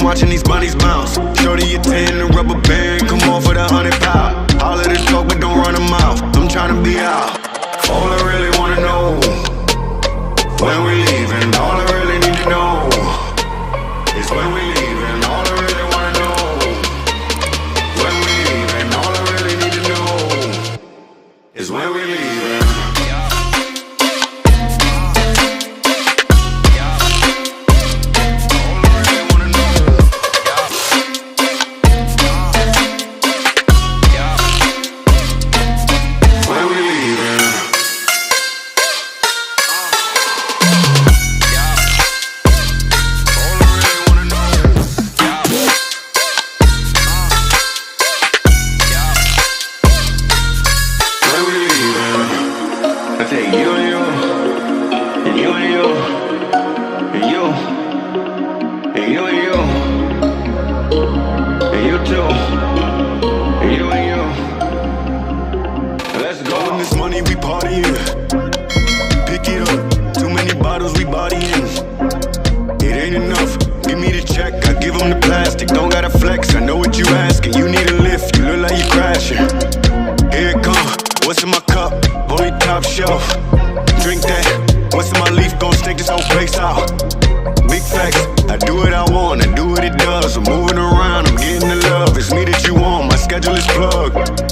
watching these bunnies bounce. Shorty a 10, the rubber band, come off with 100 pounds. All of the talk, but don't run a mouth. I'm tryna be out. All I really wanna know, when we leaving. All I really need to know is when we leaving. All I really wanna know, when we leaving. All I really need to know is when we leaving. I take you and you, and you and you, and you, and you and you, and you too, and you and you. Let's go. With this money we partying, pick it up. Too many bottles we bodying. It ain't enough. Give me the check, I give them the plastic. Don't gotta flex. I know what you asking. You need a lift. You look like you crashing. Here it come. What's in my cup? Only top shelf. Drink that. What's in my leaf? Gon' stake this whole place out. Big facts. I do what I want. I do what it does. I'm moving around. I'm getting the love. It's me that you want. My schedule is plugged.